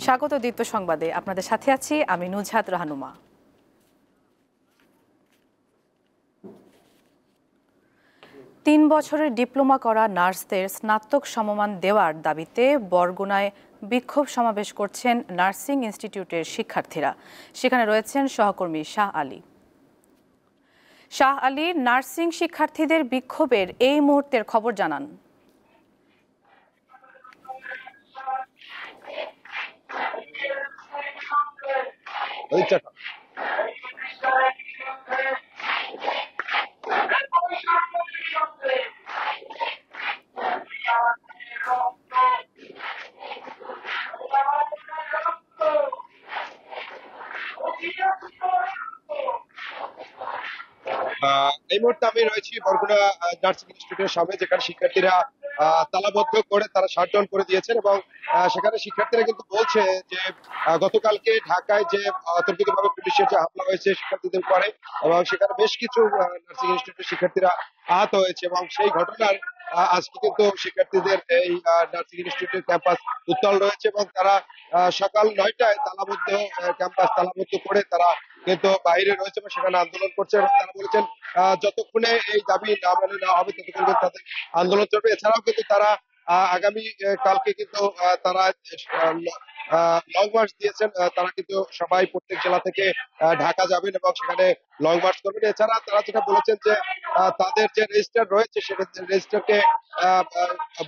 স্বাগত দীপ্ত সংবাদে, আপনাদের সাথে আছি আমি নুজহাত রাহানুমা। ৩ বছরের ডিপ্লোমা করা নার্সদের স্নাতক সমমান দেওয়ার দাবিতে বরগুনায় বিক্ষোভ সমাবেশ করছেন নার্সিং ইনস্টিটিউটের শিক্ষার্থীরা। সেখানে রয়েছেন সহকর্মী শাহ আলী। শাহ আলী, নার্সিং শিক্ষার্থীদের বিক্ষোভের এই মুহূর্তের খবর জানান। এই মুহূর্তে আমি রয়েছি বরগুনা নার্সিং ইনস্টিটিউটের সামনে, যেখানে শিক্ষার্থীরা তালাবদ্ধ করে তারা শাটডাউন করে দিয়েছেন এবং সেখানে শিক্ষার্থীরা কিন্তু বলছে যে গতকালকে ঢাকায় যে অতর্কিতভাবে পুলিশের যে হামলা হয়েছে শিক্ষার্থীদের উপরে, এবং সেখানে বেশ কিছু নার্সিং ইনস্টিটিউটের শিক্ষার্থীরা আহত হয়েছে এবং সেই ঘটনার আজকে কিন্তু শিক্ষার্থীদের এই নার্সিং ইনস্টিটিউটের ক্যাম্পাস উত্তাল রয়েছে এবং তারা সকাল 9টায় তালাবদ্ধ ক্যাম্পাস তালাবদ্ধ করে তারা কিন্তু বাইরে রয়েছে এবং সেখানে আন্দোলন করছে এবং তারা বলেছেন যতক্ষণে এই দাবি না মানে না হবে ততক্ষণ কিন্তু তাদের আন্দোলন চলবে। এছাড়াও কিন্তু তারা আগামী কালকে কিন্তু তারা লং মার্চ দিয়েছেন। তারা কিন্তু সবাই প্রত্যেক জেলা থেকে ঢাকা যাবেন এবং সেখানে লং মার্চ করবেন। এছাড়া তারা যেটা বলেছেন যে তাদের যে রেজিস্টার রয়েছে সেটা রেজিস্টারকে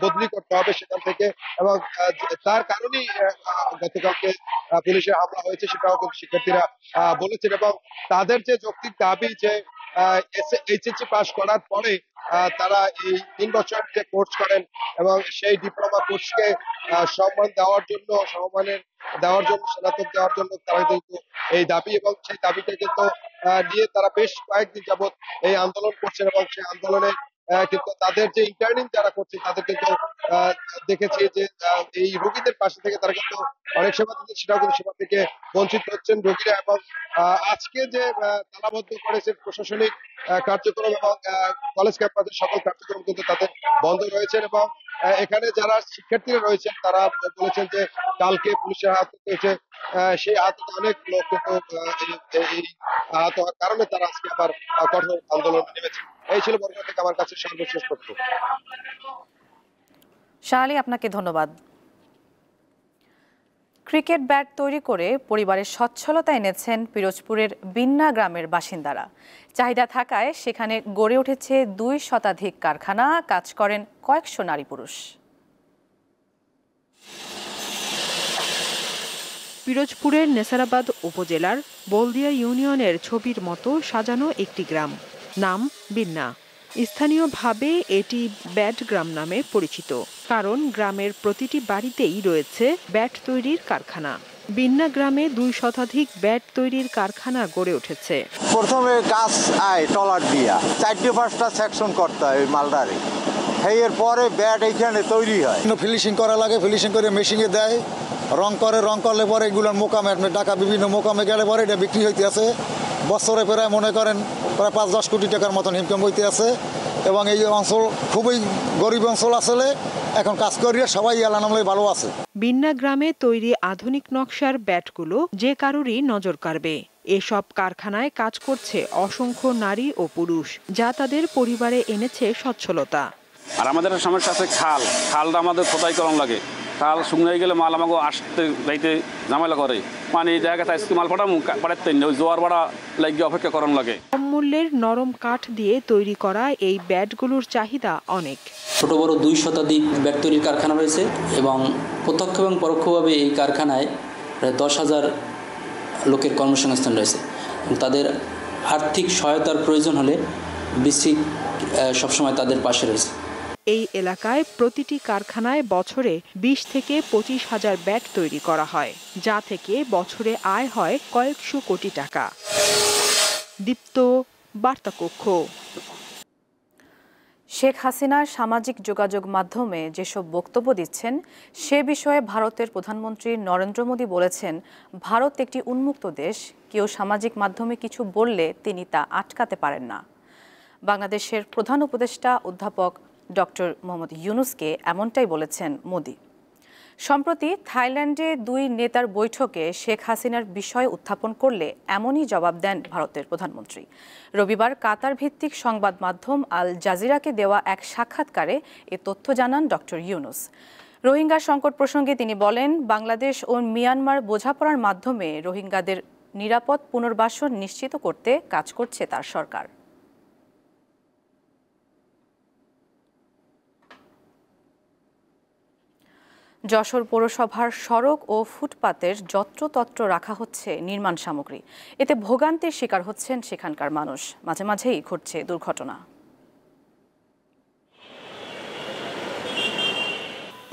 বদলি করতে হবে সেখান থেকে, এবং তার কারণেই গতকালকে পুলিশের হামলা হয়েছে সেটাও কিন্তু শিক্ষার্থীরা বলেছেন। এবং তাদের যে যৌক্তিক দাবি যে এইচএসসি পাস করার পরে তারা এই 3 বছর যে কোর্স করেন এবং সেই ডিপ্লোমা কোর্সকে সম্মান দেওয়ার জন্য স্নাতক দেওয়ার জন্য তারা কিন্তু এই দাবি এবং সেই দাবিটা কিন্তু নিয়ে তারা বেশ কয়েকদিন যাবৎ এই আন্দোলন করছেন এবং সেই আন্দোলনে কিন্তু তাদের যে ইন্টার্নিং যারা করছে তাদের কিন্তু দেখেছি যে এই রোগীদের পাশে থেকে তারা কিন্তু অনেক সেবা দিচ্ছে, সেটাও কিন্তু সেবা থেকে বঞ্চিত হচ্ছেন রোগীরা। এবং আজকে যে তালাবদ্ধ করেছে প্রশাসনিক কার্যক্রম এবং কলেজ ক্যাম্পাসের সকল কার্যক্রম কিন্তু তাদের বন্ধ রয়েছে এবং এখানে যারা শিক্ষার্থীরা রয়েছেন তারা বলেছেন যে কালকে পুলিশের হাত হয়েছে, সেই আহত অনেক লোক কিন্তু এই আহত হওয়ার কারণে তারা আজকে আবার কঠোর আন্দোলনে নেমেছে। এই ছিল বরগুনা থেকে আমার কাছে সর্বশেষ তথ্য। শাহ আলী, আপনাকে ধন্যবাদ। ক্রিকেট ব্যাট তৈরি করে পরিবারের সচ্ছলতা এনেছেন পিরোজপুরের বিন্না গ্রামের বাসিন্দারা। চাহিদা থাকায় সেখানে গড়ে উঠেছে 2 শতাধিক কারখানা, কাজ করেন কয়েকশো নারী পুরুষ। পিরোজপুরের নেসারাবাদ উপজেলার বলদিয়া ইউনিয়নের ছবির মতো সাজানো একটি গ্রাম, নাম বিন্না। স্থানীয়ভাবে এটি ব্যাট গ্রাম নামে পরিচিত, কারণ গ্রামের প্রতিটি বাড়িতেই রয়েছে ব্যাট তৈরির কারখানা। বিন্না গ্রামে 2 শতাধিক ব্যাট তৈরির কারখানা গড়ে উঠেছে। প্রথমে গাছ আয় টলার দিয়া 4-5টা সেকশন করতে হয় মালদারে, এর পরে ব্যাট এইখানে তৈরি হয়। ফিনিশিং করা লাগে, ফিনিশিং করে মেশিনে দেয়, রং করলে পরে এগুলোর মোকামে ঢাকা বিভিন্ন মোকামে গেলে পরে এটা বিক্রি হইতে আছে। বছরে প্রায় মনে করেন প্রায় 5-10 কোটি টাকার মতন ইনকাম হইতে আছে। এবং এই অঞ্চল খুবই গরিব অঞ্চল আসলে, এখন কাজ করিয়ে সবাই এলানামলে ভালো আছে। বিন্না গ্রামে তৈরি আধুনিক নকশার ব্যাটগুলো যে কারোরই নজর কাড়বে। এসব কারখানায় কাজ করছে অসংখ্য নারী ও পুরুষ, যা তাদের পরিবারে এনেছে সচ্ছলতা। আর আমাদের সমস্যা আছে খালটা আমাদের খোদাই করানো লাগে। খাল শুকনো গেলে মাল আমাকে আসতে যাইতে ঝামেলা করে, মানে দেখা গেছে আজকে মাল পাঠাতে জোয়ার ভাড়া লাগিয়ে অপেক্ষা করানো লাগে। কম মূল্যের নরম কাঠ দিয়ে তৈরি করা এই ব্যাটগুলোর চাহিদা অনেক। ছোট বড় 2 শতাধিক ব্যাট তৈরির কারখানা রয়েছে এবং প্রত্যক্ষ এবং পরোক্ষভাবে এই কারখানায় প্রায় 10,000 লোকের কর্মসংস্থান রয়েছে। তাদের আর্থিক সহায়তার প্রয়োজন হলে বিসিক সবসময় তাদের পাশে রয়েছে। এই এলাকায় প্রতিটি কারখানায় বছরে 20 থেকে 25,000 ব্যাট তৈরি করা হয়, যা থেকে বছরে আয় হয় কয়েকশো কোটি টাকা। দীপ্ত, বার্তা কক্ষ। শেখ হাসিনার সামাজিক যোগাযোগ মাধ্যমে যেসব বক্তব্য দিচ্ছেন সে বিষয়ে ভারতের প্রধানমন্ত্রী নরেন্দ্র মোদী বলেছেন, ভারত একটি উন্মুক্ত দেশ, কেউ সামাজিক মাধ্যমে কিছু বললে তিনি তা আটকাতে পারেন না। বাংলাদেশের প্রধান উপদেষ্টা অধ্যাপক ডক্টর মোহাম্মদ ইউনূসকে এমনটাই বলেছেন মোদী। সম্প্রতি থাইল্যান্ডে দুই নেতার বৈঠকে শেখ হাসিনার বিষয় উত্থাপন করলে এমনই জবাব দেন ভারতের প্রধানমন্ত্রী। রবিবার কাতার ভিত্তিক সংবাদ মাধ্যম আল জাজিরাকে দেওয়া এক সাক্ষাৎকারে এ তথ্য জানান ডক্টর ইউনুস। রোহিঙ্গা সংকট প্রসঙ্গে তিনি বলেন, বাংলাদেশ ও মিয়ানমার বোঝাপড়ার মাধ্যমে রোহিঙ্গাদের নিরাপদ পুনর্বাসন নিশ্চিত করতে কাজ করছে তার সরকার। যশোর পৌরসভার সড়ক ও ফুটপাতের যত্রতত্র রাখা হচ্ছে নির্মাণ সামগ্রী। এতে ভোগান্তির শিকার হচ্ছেন সেখানকার মানুষ। মাঝে মাঝেই ঘটছে দুর্ঘটনা।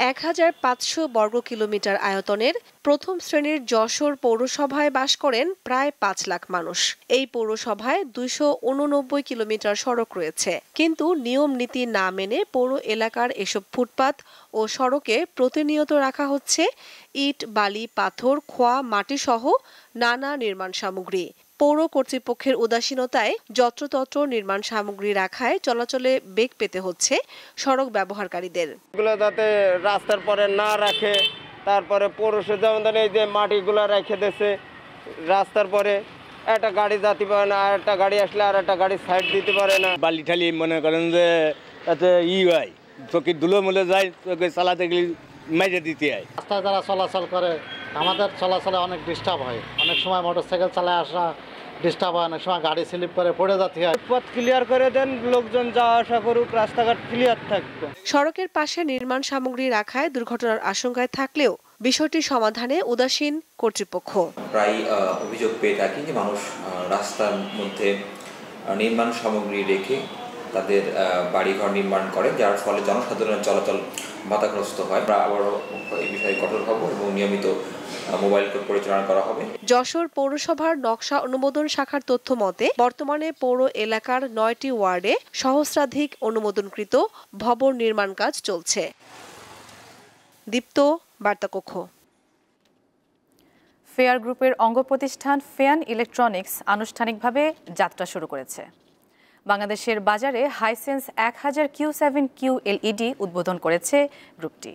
১৫০০ বর্গ কিলোমিটার আয়তনের প্রথম শ্রেণীর যশোর পৌরসভায় বাস করেন প্রায় ৫ লাখ মানুষ। এই পৌরসভায় ২৮৯ কিলোমিটার সড়ক রয়েছে, কিন্তু নিয়ম নীতি না মেনে পৌর এলাকার এসব ফুটপাত ও সড়কে প্রতিনিয়ত রাখা হচ্ছে ইট, বালি, পাথর, খোয়া, মাটি সহ নানা নির্মাণ সামগ্রী। পৌর কর্তৃপক্ষের উদাসীনতায় যত্রতত্র নির্মাণ সামগ্রী রাখায় চলাচলে বেগ পেতে হচ্ছে সড়ক ব্যবহারকারীদের। এগুলো যাতে রাস্তার পরে না রাখে, তারপরে পৌরসভা যেমন এই যে মাটিগুলো রেখে দিয়েছে রাস্তার পরে, একটা গাড়ি যেতে পারে না, আর একটা গাড়ি আসলে আর একটা গাড়ি সাইড দিতে পারে না। বালি ঠালি মনে করেন যে এতে হয়, চোখে ধুলো মুলে যায়, চোখে চালাতে গেলে মেরে দিতে হয়। রাস্তায় যারা চলাচল করে আমাদের চলাচলে অনেক ডিস্টার্ব হয়। অনেক সময় মোটরসাইকেল চালায় আসা ডিস্টার্ব হয়, অনেক সময় গাড়ি স্লিপ করে পড়ে যেতে হয়। পথ ক্লিয়ার করে দেন, লোকজন যাওয়া আসা করুক, রাস্তাঘাট ক্লিয়ার থাকবে। সড়কের পাশে নির্মাণ সামগ্রী রাখায় দুর্ঘটনার আশঙ্কায় থাকলেও বিষয়টি সমাধানে উদাসীন কর্তৃপক্ষ। প্রায় অভিযোগ পেয়ে থাকি যে মানুষ রাস্তার মধ্যে নির্মাণ সামগ্রী রেখে তাদের বাড়িঘর নির্মাণ করে, যার ফলে জনসাধারণের চলাচল বাধাগ্রস্ত হয়। আমরা আবারও এই বিষয়ে কঠোর হব এবং নিয়মিত মোবাইল কোড পরিচালনা করা হবে। যশোর পৌরসভার নকশা অনুমোদন শাখার তথ্য মতে বর্তমানে পৌর এলাকার ৯টি ওয়ার্ডে সহস্রাধিক অনুমোদনকৃত ভবন নির্মাণ কাজ চলছে। দীপ্ত, বার্তাকক্ষ। ফেয়ার গ্রুপের অঙ্গ প্রতিষ্ঠান ফেয়ান ইলেকট্রনিক্স আনুষ্ঠানিকভাবে যাত্রা শুরু করেছে। বাংলাদেশের বাজারে হাইসেন্স 1000 Q7Q LED উদ্বোধন করেছে গ্রুপটি।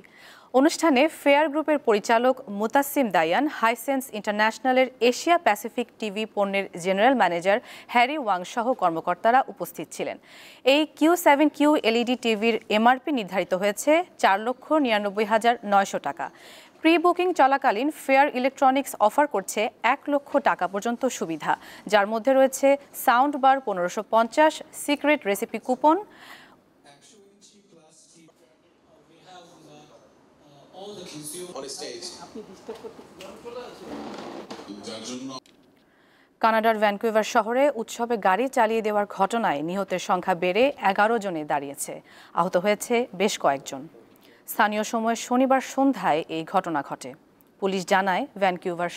অনুষ্ঠানে ফেয়ার গ্রুপের পরিচালক Mutasim Dayan, Hisense ইন্টারন্যাশনালের Asia Pacific TV পণ্যের জেনারেল ম্যানেজার হ্যারি ওয়াং সহ কর্মকর্তারা উপস্থিত ছিলেন। এই Q7Q LED টিভির MRP নির্ধারিত হয়েছে 4,99,900 টাকা। প্রি বুকিং চলাকালীন ফেয়ার ইলেকট্রনিক্স অফার করছে 1 লক্ষ টাকা পর্যন্ত সুবিধা, যার মধ্যে রয়েছে sound bar 1550, secret recipe coupon, কানাডার ভ্যানকুভার শহরে উৎসবে গাড়ি চালিয়ে দেওয়ার ঘটনায় নিহতের সংখ্যা বেড়ে 11 জনে দাঁড়িয়েছে। আহত হয়েছে বেশ কয়েকজন। স্থানীয় সময় শনিবার সন্ধ্যায় এই ঘটনা ঘটে। পুলিশ জানায়, ভ্যানকুভার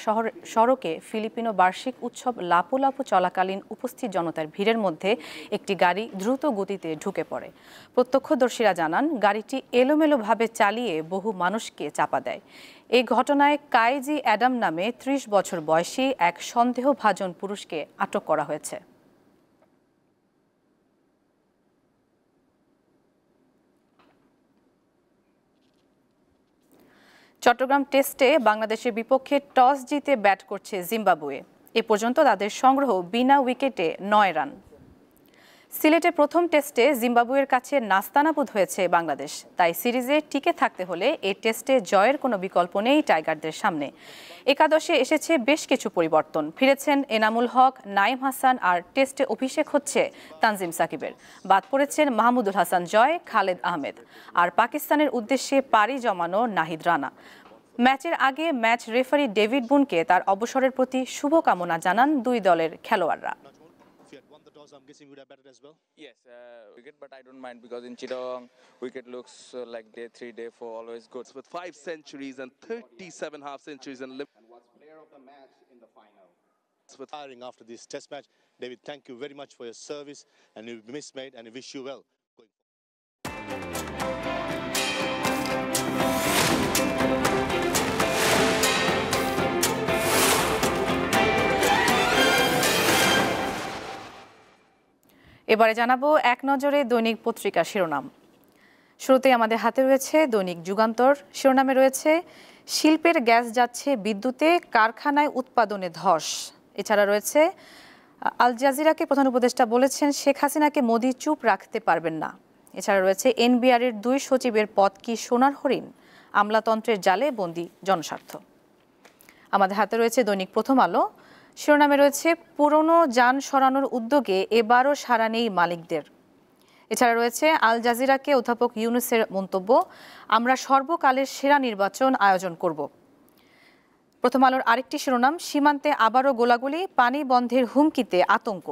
সড়কে ফিলিপিনো বার্ষিক উৎসব লাপু লাপু চলাকালীন উপস্থিত জনতার ভিড়ের মধ্যে একটি গাড়ি দ্রুত গতিতে ঢুকে পড়ে। প্রত্যক্ষদর্শীরা জানান, গাড়িটি এলোমেলোভাবে চালিয়ে বহু মানুষকে চাপা দেয়। এই ঘটনায় কাইজি অ্যাডাম নামে 30 বছর বয়সী এক সন্দেহভাজন পুরুষকে আটক করা হয়েছে। চট্টগ্রাম টেস্টে বাংলাদেশের বিপক্ষে টস জিতে ব্যাট করছে জিম্বাবুয়ে। এ পর্যন্ত তাদের সংগ্রহ বিনা উইকেটে 9 রান। সিলেটে প্রথম টেস্টে জিম্বাবুয়ের কাছে নাস্তানাবুদ হয়েছে বাংলাদেশ। তাই সিরিজে টিকে থাকতে হলে এই টেস্টে জয়ের কোনো বিকল্প নেই টাইগারদের সামনে। একাদশে এসেছে বেশ কিছু পরিবর্তন। ফিরেছেন এনামুল হক, নাইম হাসান, আর টেস্টে অভিষেক হচ্ছে তানজিম সাকিবের। বাদ পড়েছেন মাহমুদুল হাসান জয়, খালেদ আহমেদ, আর পাকিস্তানের উদ্দেশ্যে পাড়ি জমানো নাহিদ রানা। ম্যাচের আগে ম্যাচ রেফারি ডেভিড বুনকে তার অবসরের প্রতি শুভকামনা জানান দুই দলের খেলোয়াড়রা। I'm guessing would have batted as well. Yes, wicket, but I don't mind because in Chittagong, wicket looks like day 3, day 4, always good. With 5 centuries and 37 half centuries and was player of the match in the final. With firing after this test match, David, thank you very much for your service and you miss mate and I wish you well. এবারে জানাবো এক নজরে দৈনিক পত্রিকা শিরোনাম। শুরুতেই আমাদের হাতে রয়েছে দৈনিক যুগান্তর। শিরোনামে রয়েছে শিল্পের গ্যাস যাচ্ছে বিদ্যুতে, কারখানায় উৎপাদনে ধস। এছাড়া রয়েছে আল জাজিরাকে প্রধান উপদেষ্টা বলেছেন শেখ হাসিনাকে মোদি চুপ রাখতে পারবেন না। এছাড়া রয়েছে এনবিআরের 2 সচিবের পদ কি সোনার হরিণ, আমলাতন্ত্রের জালে বন্দী জনস্বার্থ। আমাদের হাতে রয়েছে দৈনিক প্রথম আলো। শিরোনামে রয়েছে পুরনো যান সরানোর উদ্যোগে এবারও সাড়া নেই মালিকদের। এছাড়া রয়েছে আল জাজিরাকে অধ্যাপক ইউনূসের মন্তব্য, আমরা সর্বকালের সেরা নির্বাচন আয়োজন করব। প্রথম আলোর আরেকটি শিরোনাম, সীমান্তে আবারও গোলাগুলি, পানি বন্ধের হুমকিতে আতঙ্ক।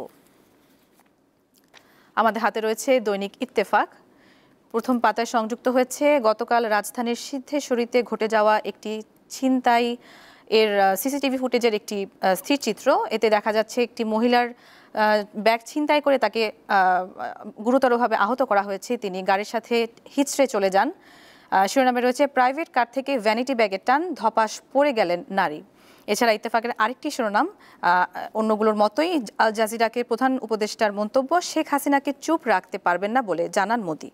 আমাদের হাতে রয়েছে দৈনিক ইত্তেফাক। প্রথম পাতায় সংযুক্ত হয়েছে গতকাল রাজধানীর সিদ্ধেশ্বরীতে ঘটে যাওয়া একটি ছিনতাই এর সিসিটিভি ফুটেজের একটি স্থিরচিত্র। এতে দেখা যাচ্ছে একটি মহিলার ব্যাগ ছিনতাই করে তাকে গুরুতরভাবে আহত করা হয়েছে। তিনি গাড়ির সাথে হিচড়ে চলে যান। শিরোনামে রয়েছে প্রাইভেট কার থেকে ভ্যানিটি ব্যাগের টান, ধপাস পড়ে গেলেন নারী। এছাড়া ইত্তেফাকের আরেকটি শিরোনাম অন্যগুলোর মতোই, আল জাজিরাকে প্রধান উপদেষ্টার মন্তব্য, শেখ হাসিনাকে চুপ রাখতে পারবেন না বলে জানান মোদি।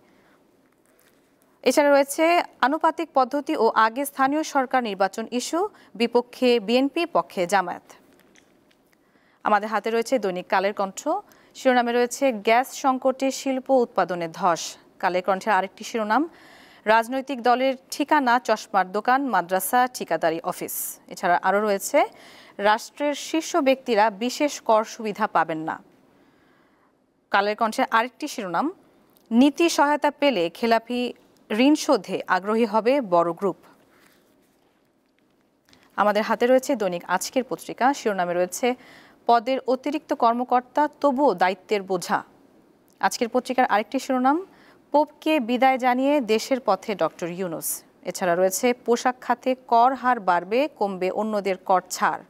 এছাড়া রয়েছে আনুপাতিক পদ্ধতি ও আগে স্থানীয় সরকার নির্বাচন ইস্যু, বিপক্ষে বিএনপি, পক্ষে জামায়াত। আমাদের হাতে রয়েছে দৈনিক কালের কণ্ঠ। শিরোনামে রয়েছে গ্যাস সংকটে শিল্প উৎপাদনে ধস। কালের কণ্ঠের আরেকটি শিরোনাম, রাজনৈতিক দলের ঠিকানা চশমার দোকান, মাদ্রাসা, ঠিকাদারি অফিস। এছাড়া আরও রয়েছে রাষ্ট্রের শীর্ষ ব্যক্তিরা বিশেষ কর সুবিধা পাবেন না। কালের কণ্ঠের আরেকটি শিরোনাম, নীতি সহায়তা পেলে খেলাপি ঋণ শোধে আগ্রহী হবে বড় গ্রুপ। আমাদের হাতে রয়েছে দৈনিক আজকের পত্রিকা। শিরোনামে রয়েছে পদের অতিরিক্ত কর্মকর্তা তবুও দায়িত্বের বোঝা। আজকের পত্রিকার আরেকটি শিরোনাম, পোপকে বিদায় জানিয়ে দেশের পথে ডক্টর ইউনূস। এছাড়া রয়েছে পোশাক খাতে কর হার বাড়বে, কমবে অন্যদের কর ছাড়।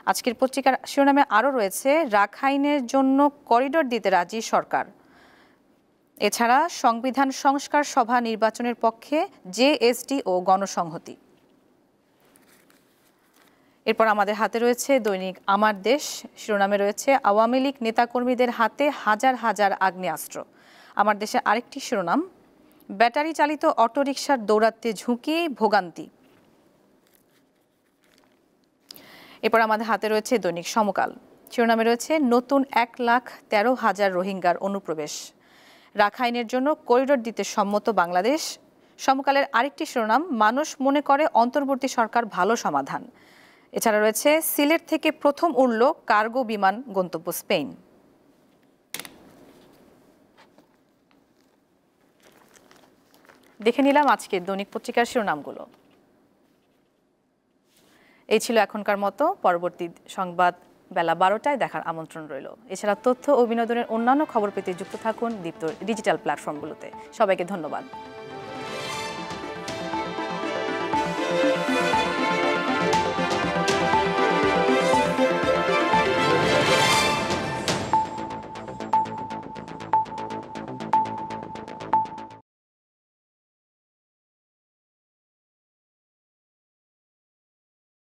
আজকের পত্রিকার শিরোনামে আরও রয়েছে রাখাইনের জন্য করিডোর দিতে রাজি সরকার। এছাড়া সংবিধান সংস্কার সভা নির্বাচনের পক্ষে জেএসডি ও গণসংহতি। এরপর আমাদের হাতে রয়েছে দৈনিক আমার দেশ। শিরোনামে রয়েছে আওয়ামী লীগ নেতাকর্মীদের হাতে হাজার হাজার আগ্নেয়াস্ত্র। আমার দেশে আরেকটি শিরোনাম, ব্যাটারি চালিত অটোরিকশার দৌরাত্মে ঝুঁকি, ভোগান্তি। এরপর আমাদের হাতে রয়েছে দৈনিক সমকাল। শিরোনামে রয়েছে নতুন 1,13,000 রোহিঙ্গার অনুপ্রবেশ, রাখাইনের জন্য করিডোর দিতে সম্মত বাংলাদেশ। সমকালের আরেকটি শিরোনাম, মানুষ মনে করে অন্তর্বর্তী সরকার ভালো সমাধান। এছাড়া রয়েছে সিলেট থেকে প্রথম উড়ল কার্গো বিমান, গন্তব্য স্পেন। দেখে নিলাম আজকের দৈনিক পত্রিকার শিরোনামগুলো। এই ছিল এখনকার মতো। পরবর্তী সংবাদ বেলা 12টায় দেখার আমন্ত্রণ রইল। এছাড়া তথ্য ও বিনোদনের অন্যান্য খবর পেতে যুক্ত থাকুন দীপ্ত ডিজিটাল প্ল্যাটফর্মগুলোতে। সবাইকে ধন্যবাদ।